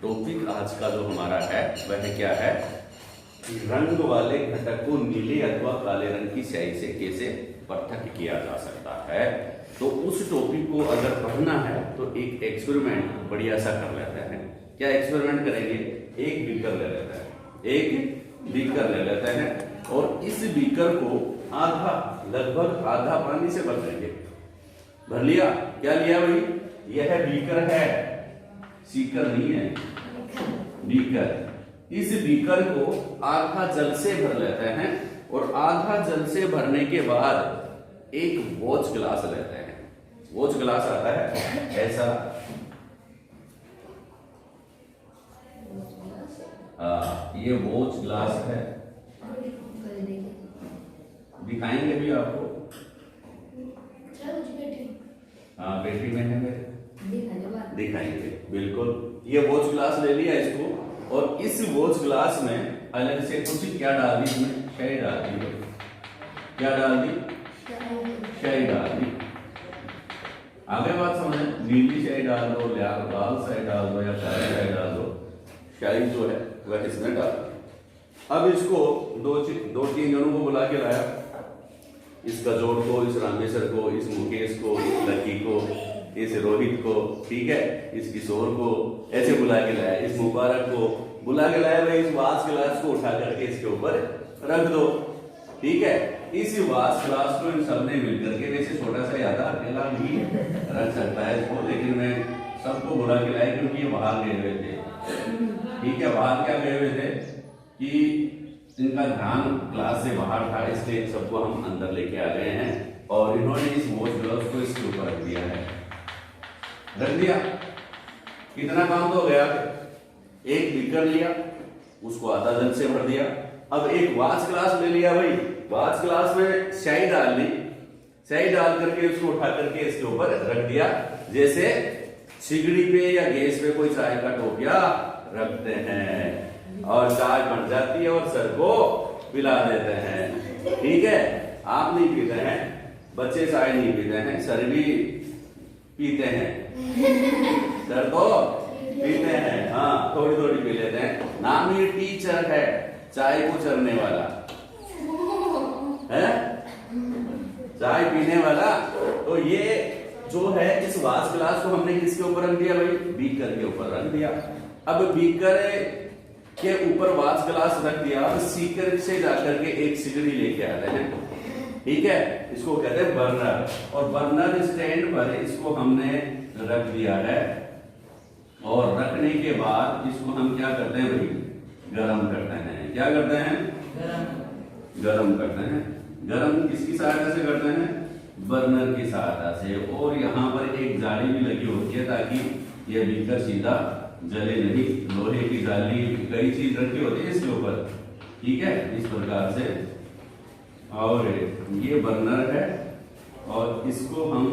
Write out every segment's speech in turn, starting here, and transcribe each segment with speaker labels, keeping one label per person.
Speaker 1: Topic आज का जो हमारा है वह क्या है कि रंग वाले घटक को नीले अथवा काले रंग की स्याही से कैसे पृथक किया जा सकता है। तो उस टॉपिक को अगर पढ़ना है तो एक एक्सपेरिमेंट बढ़िया सा कर लेते हैं। क्या एक्सपेरिमेंट करेंगे? एक बीकर ले लेते हैं, एक बीकर ले लेते हैं और इस बीकर को आधा, लगभग आधा पानी से भर देंगे। भर लिया? क्या लिया भाई? यह बीकर है, सीकर नहीं है, बीकर। इस बीकर को आधा जल से भर लेते हैं और आधा जल से भरने के बाद एक वॉच ग्लास लेते हैं। वॉच ग्लास आता है ऐसा, ये वॉच ग्लास है, दिखाएंगे भी आपको। हाँ, बैटरी में है मेरे, दिखाएंगे बिल्कुल। ये वॉच ग्लास ले लिया इसको और इस वॉच ग्लास में अलग से कुछ क्या डाल दी? इसमें शाही डाल दी। क्या डाल दी? शाही डाल दी। आगे बात समझ, नीली शाही डाल दो, लाल शाही डाल दो या काली शाही डाल दो, शाही जो है वह इसमें डाल। अब इसको दो तीन जनों को बुला के लाया, इस गजोड़ को, इस रामेश्वर को, इस मुकेश को, इस लकी को, इस रोहित को, ठीक है, इस किशोर को ऐसे बुला के लाया, इस मुबारक को बुला के लाया। भाई इस वास ग्लास को उठा करके इसके ऊपर रख दो, ठीक है। इस वास ग्लास को इन सबने मिलकर के, वैसे छोटा सा यादा अकेला भी रख सकता है इसको, लेकिन मैं सबको बुला के लाया क्योंकि ये बाहर गए हुए थे, ठीक है। बाहर क्या गए हुए थे कि इनका ध्यान क्लास से बाहर था, इसलिए सबको हम अंदर लेके आ गए हैं और इन्होंने इस वॉच ग्लास को इसके ऊपर रख दिया है। रख दिया, कितना काम तो हो गया। एक बीकर लिया, उसको आधा जल से भर दिया। अब एक वाच ग्लास ले लिया भाई, वाच ग्लास में स्याही डाल ली, स्याही डाल करके उसको उठा करके इसके ऊपर रख दिया, जैसे सिगड़ी पे या गैस पे कोई चाय का टोपिया रखते हैं और चाय बन जाती है और सर को पिला देते हैं, ठीक है। आप नहीं पीते हैं, बच्चे चाय नहीं पीते हैं, सर भी पीते हैं, सर तो पीते हैं, हाँ थोड़ी थोड़ी पी लेते हैं। नाम ये टीचर है, चाय को चरने वाला है, चाय पीने वाला। तो ये जो है इस वास ग्लास को हमने किसके ऊपर रख दिया भाई? बीकर के ऊपर रख दिया। अब बीकर के ऊपर वास ग्लास रख दिया, अब सीकर से जाकर के एक सिगड़ी लेके आते हैं, ठीक है। इसको कहते हैं बर्नर, और बर्नर स्टैंड पर इसको हमने रख दिया है और रखने के बाद इसको हम क्या करते हैं भाई? गरम करते हैं। क्या करते हैं? गरम करते हैं। गरम किसकी सहायता से करते हैं? बर्नर की सहायता से। और यहाँ पर एक जाली भी लगी होती है ताकि यह बीकर सीधा जले नहीं, लोहे की जाली, कई चीज रखी होती है इसके ऊपर, ठीक है, इस प्रकार से। और ये बर्नर है और इसको हम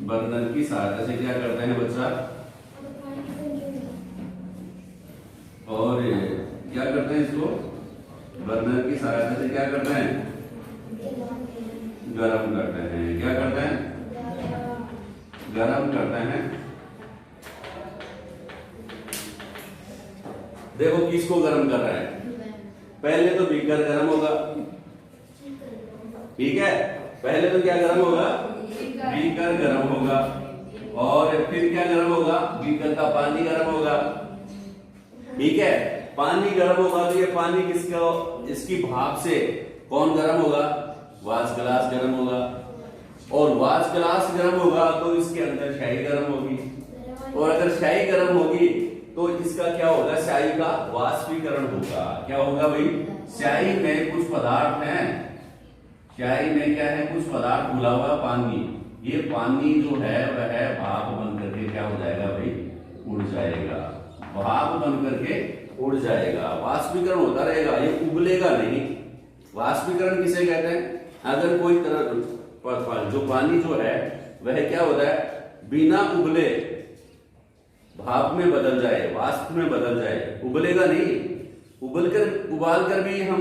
Speaker 1: बर्नर की सहायता से क्या करते हैं बच्चा? और क्या करते हैं इसको? बर्नर की सहायता से क्या करते हैं? गरम करते हैं। क्या करते हैं? गरम करते हैं। देखो किसको गरम कर रहा है? पहले तो बीकर गरम होगा, ठीक है। पहले तो क्या गरम होगा? बीकर गरम होगा और फिर क्या गरम होगा? बीकर का पानी गरम होगा, ठीक है। पानी गरम होगा तो ये पानी किसका? इसकी भाप से कौन गरम होगा? वाच ग्लास गरम होगा और वाच ग्लास गरम होगा तो इसके अंदर शाही गरम होगी और अगर शाही गरम होगी तो इसका क्या होगा? स्याही का वाष्पीकरण होगा। क्या होगा भाई? स्याही में कुछ पदार्थ हैं, स्याही में क्या है? कुछ पदार्थ घुला हुआ पानी। ये पानी जो है वह भाप बन करके क्या हो जाएगा भाई? उड़ जाएगा, भाप बन करके उड़ जाएगा, वाष्पीकरण होता रहेगा, ये उबलेगा नहीं। वाष्पीकरण किसे कहते हैं? अगर कोई तरह जो पानी जो है वह क्या होता है? बिना उबले भाप में बदल जाए, वाष्प में बदल जाए, उबलेगा नहीं। उबाल कर भी हम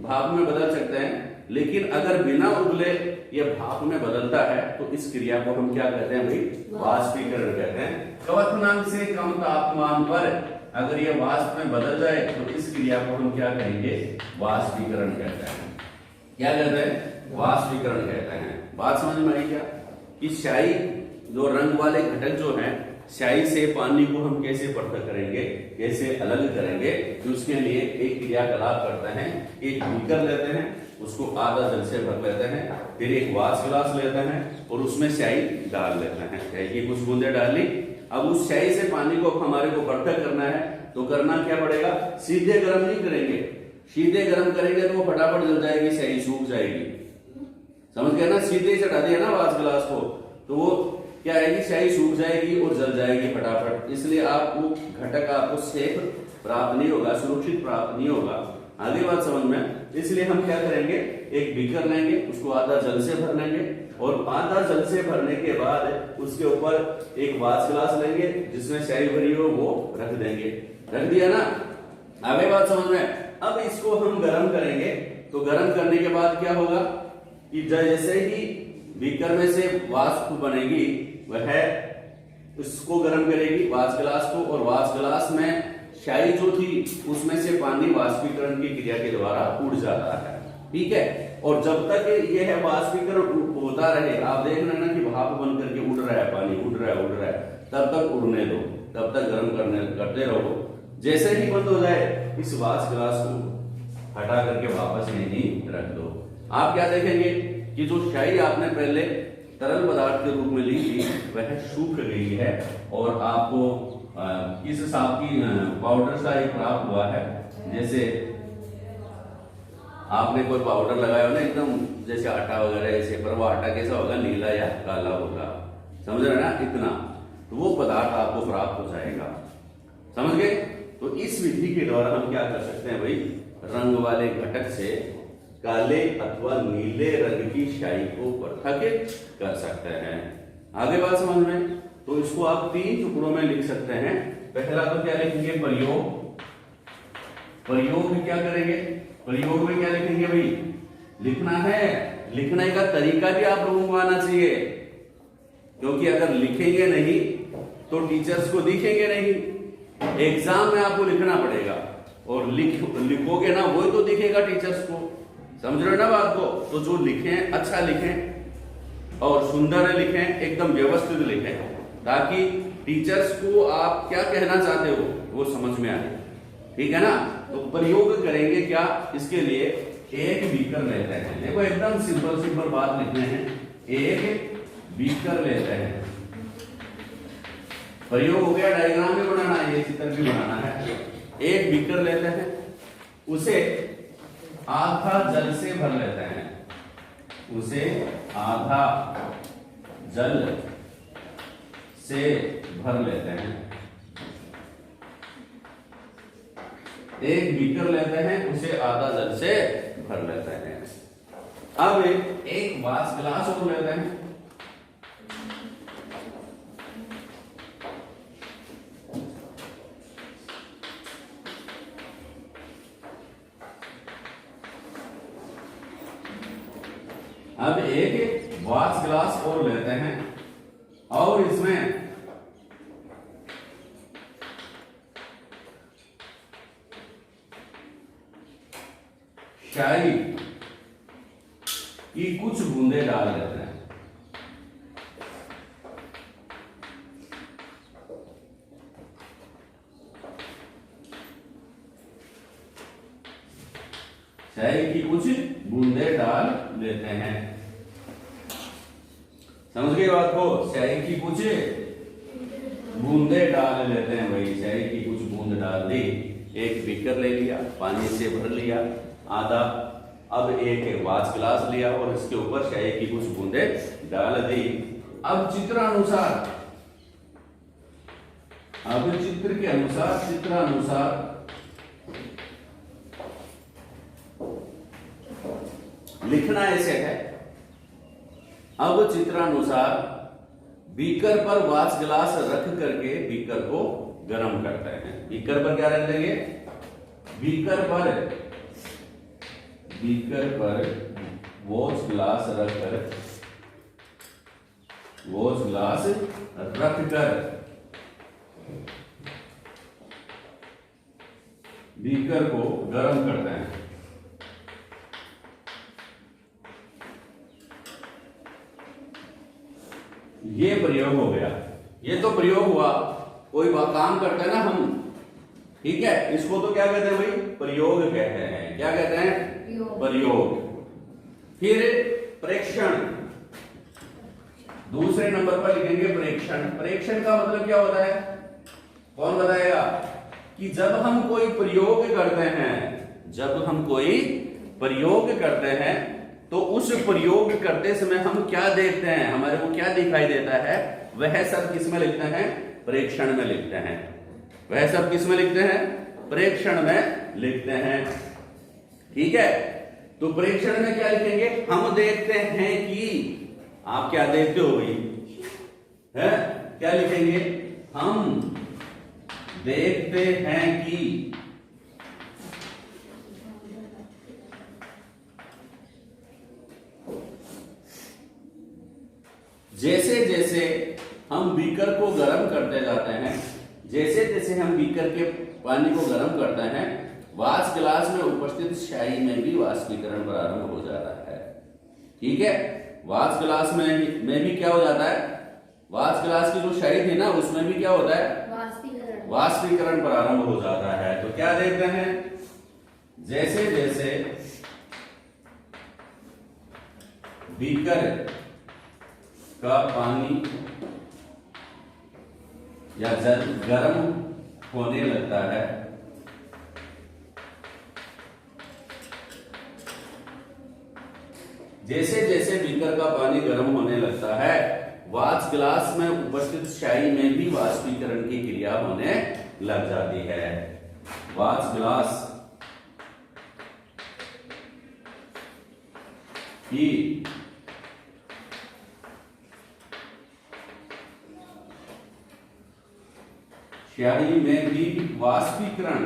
Speaker 1: भाप में बदल सकते हैं, लेकिन अगर बिना उबले ये भाप में बदलता है तो इस क्रिया को हम क्या कहते हैं भाई? वाष्पीकरण कहते हैं। क्वथनांक से कम तापमान पर अगर ये वाष्प में बदल जाए तो इस क्रिया को हम क्या कहेंगे? वाष्पीकरण कहते हैं। क्या कहते हैं? वाष्पीकरण कहते हैं। बात समझ में आई क्या? कि स्याही जो रंग वाले घटक जो हैं, स्याही से पानी को हम कैसे पृथक करेंगे, कैसे अलग करेंगे, तो उसके लिए एक क्रियाकलाप करते हैं। एक बीकर लेते हैं, उसको आधा जल से भर लेते हैं, फिर एक वाश ग्लास लेते हैं और उसमें स्याही डाल लेते हैं। स्याही की कुछ बूंदे डाल ली। अब उस स्याही से पानी को हमारे को पृथक करना है, तो करना क्या पड़ेगा? सीधे गर्म नहीं करेंगे। सीधे गर्म करेंगे तो वो फटाफट जल जाएगी, स्याही सूख जाएगी। समझ गए ना? सीधे चढ़ा दिया ना वाश ग्लास को, तो वो क्या आएगी? स्याही सूख जाएगी और जल जाएगी फटाफट। इसलिए आपको घटक आपको सेफ प्राप्त नहीं होगा, सुरक्षित प्राप्त नहीं होगा। आगे बात समझ में? इसलिए हम क्या करेंगे? एक बीकर लेंगे, उसको आधा जल से भर लेंगे और आधा जल से भरने के बाद उसके ऊपर एक वाश ग्लास लेंगे जिसमें स्याही भरी हो, वो रख देंगे। रख दिया ना? आगे बात समझ में? अब इसको हम गर्म करेंगे, तो गर्म करने के बाद क्या होगा कि जैसे ही बीकर में से वाष्प बनेगी, वह इसको गर्म करेगी वाश ग्लास को, और वाश ग्लास में स्याही जो थी उसमें से पानी वाष्पीकरण की क्रिया के द्वारा उड़ जाता है। ठीक है? और जब तक ये है वाष्पीकरण होता रहे, आप देख रहे हैं ना कि भाप बन करके उड़ रहा है, पानी उड़ रहा है, तब तक उड़ने दो, तब तक गर्म करते रहो। जैसे ही बंद हो जाए, इस वाश ग्लास को हटा करके वापस यहीं रख दो। आप क्या देखेंगे कि जो स्याही आपने पहले तरल पदार्थ के रूप में ली थी, वह सूख गई है और आपको इस हिसाब की पाउडर सा एक प्राप्त हुआ है। जैसे आपने कोई पाउडर लगाया हो ना, एकदम जैसे आटा वगैरह ऐसे, पर वो आटा कैसा होगा? नीला या काला होगा। समझ रहे ना? इतना तो वो पदार्थ आपको प्राप्त हो जाएगा। समझ गए? तो इस विधि के द्वारा हम क्या कर सकते हैं भाई? रंग वाले घटक से काले अथवा नीले रंग की स्याही को पृथक कर सकते हैं। आगे बात समझ में? तो इसको आप 3 टुकड़ों में लिख सकते हैं। पहला तो क्या लिखेंगे? प्रयोग। प्रयोग में क्या करेंगे? प्रयोग में क्या लिखेंगे भाई? लिखना है, लिखने का तरीका भी आप लोगों को आना चाहिए, क्योंकि अगर लिखेंगे नहीं तो टीचर्स को दिखेंगे नहीं। एग्जाम में आपको लिखना पड़ेगा, और लिखोगे ना, वही तो दिखेगा टीचर्स को। समझ रहे हो ना बात को? तो जो लिखें अच्छा लिखें और सुंदर लिखें, एकदम व्यवस्थित लिखें, ताकि टीचर्स को आप क्या कहना चाहते हो वो समझ में आए। ठीक है ना? तो प्रयोग करेंगे क्या? इसके लिए एक बीकर लेते हैं। देखो एकदम सिंपल बात लिखने हैं। एक बीकर लेते हैं। प्रयोग हो गया, डायग्राम भी बनाना है, ये चित्र भी बनाना है। एक बीकर लेते हैं, उसे आधा जल से भर लेते हैं। उसे आधा जल से भर लेते हैं। एक बीकर लेते हैं, उसे आधा जल से भर लेते हैं। अब एक वाश ग्लास और लेते हैं। अब एक वाश ग्लास और लेते हैं और इसमें स्याही की कुछ बूंदे डाल देते हैं। स्याही की कुछ बूंदे डाल लेते हैं। समझ गए बात को? स्याही की कुछ बूंदे डाल लेते हैं भाई। स्याही की कुछ बूंद डाल दी। एक बीकर ले लिया, पानी से भर लिया आधा। अब एक वाश ग्लास लिया और इसके ऊपर स्याही की कुछ बूंदे डाल दी। अब चित्रानुसार लिखना ऐसे है। अब चित्रानुसार बीकर पर वाश ग्लास रख करके बीकर को गर्म करते हैं। बीकर पर क्या रख देंगे? बीकर पर वॉच ग्लास रखकर बीकर को गर्म करते हैं। ये प्रयोग हो गया। ये तो प्रयोग हुआ, कोई काम करते हैं ना हम, ठीक है, इसको तो क्या कहते हैं भाई? प्रयोग कहते हैं। क्या कहते हैं? प्रयोग। फिर प्रेक्षण, दूसरे नंबर पर लिखेंगे प्रेक्षण। प्रेक्षण का मतलब क्या होता है? कौन बताएगा? कि जब हम कोई प्रयोग करते हैं, तो उस प्रयोग करते समय हम क्या देखते हैं, हमारे को क्या दिखाई देता है, वह सब किस में लिखते हैं? प्रेक्षण में लिखते हैं। वह सब किस में लिखते हैं? प्रेक्षण में लिखते हैं। ठीक है, तो प्रेक्षण में क्या लिखेंगे? हम देखते हैं कि, आप क्या देखते हो भाई? है क्या लिखेंगे? हम देखते हैं कि जैसे जैसे हम बीकर को गर्म करते जाते हैं, जैसे जैसे हम बीकर के पानी को गर्म करते हैं, वाष्प ग्लास में उपस्थित स्याही में भी वाष्पीकरण प्रारंभ हो जाता है। ठीक है, वाष्प ग्लास में भी क्या हो जाता है? वाष्प ग्लास की जो स्याही थी ना, उसमें भी क्या होता है? वाष्पीकरण प्रारंभ हो जाता है। तो क्या देखते हैं? जैसे जैसे बीकर का पानी या जल गर्म होने लगता है, जैसे जैसे बीकर का पानी गर्म होने लगता है, वाष्प ग्लास में उपस्थित स्याही में भी वाष्पीकरण की क्रिया होने लग जाती है। वाष्प ग्लास की स्याही में भी वाष्पीकरण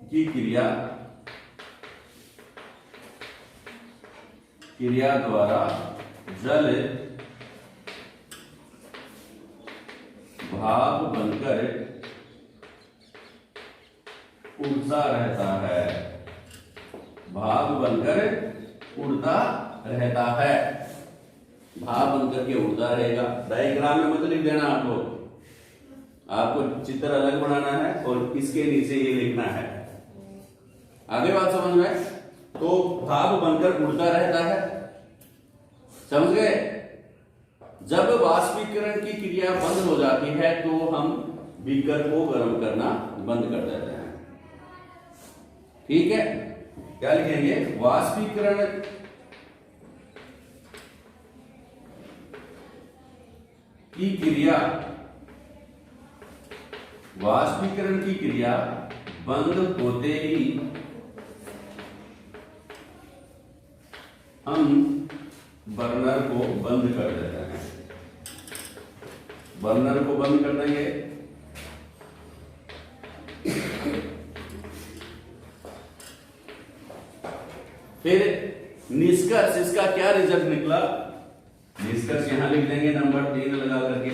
Speaker 1: की क्रिया द्वारा जल भाप बनकर उड़ता रहता है। भाप बनकर उड़ता रहता है। भाप बनकर के उड़ता रहेगा। डायग्राम में मत लिख देना आप लोग, आपको चित्र अलग बनाना है और इसके नीचे ये लिखना है। आगे बात समझ में? तो भाप बनकर उड़ता रहता है, समझ गए? जब वाष्पीकरण की क्रिया बंद हो जाती है तो हम बीकर को गर्म करना बंद कर देते हैं। ठीक है, क्या लिखेंगे? वाष्पीकरण की क्रिया बंद होते ही हम बर्नर को बंद कर देते हैं। बर्नर को बंद कर देंगे। फिर निष्कर्ष, इसका क्या रिजल्ट निकला? निष्कर्ष यहां लिख देंगे नंबर 3 लगा करके।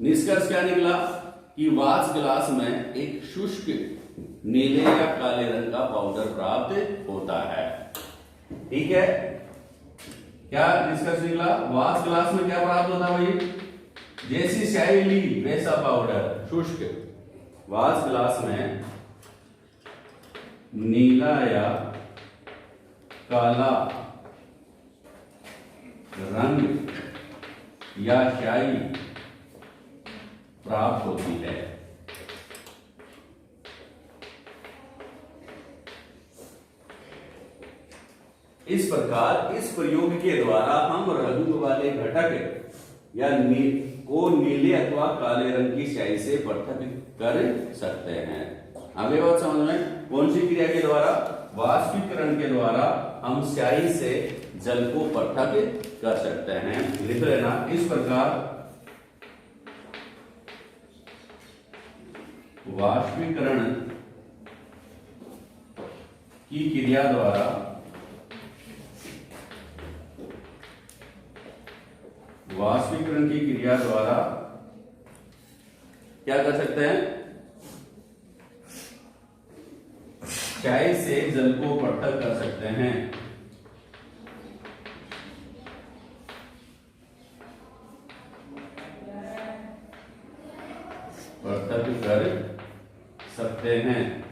Speaker 1: निष्कर्ष क्या निकला? कि वाष्प ग्लास में एक शुष्क नीले या काले रंग का पाउडर प्राप्त होता है। ठीक है, क्या निष्कर्ष निकला? वाष्प ग्लास में क्या प्राप्त होता है भाई? जैसी स्याही ली वैसा पाउडर, शुष्क। वाष्प ग्लास में नीला या काला रंग या स्याही प्राप्त होती है। इस प्रकार इस प्रयोग के द्वारा हम रंग वाले घटक या को नीले अथवा काले रंग की स्याही से पृथक कर सकते हैं। आगे बात समझ में? कौन सी क्रिया के द्वारा? वाष्पीकरण के द्वारा हम स्याही से जल को पृथक कर सकते हैं। लिख लेना, इस प्रकार वाष्पीकरण की क्रिया द्वारा क्या कर सकते हैं? स्याही से जल को पृथक कर सकते हैं। पृथक कर सकते हैं।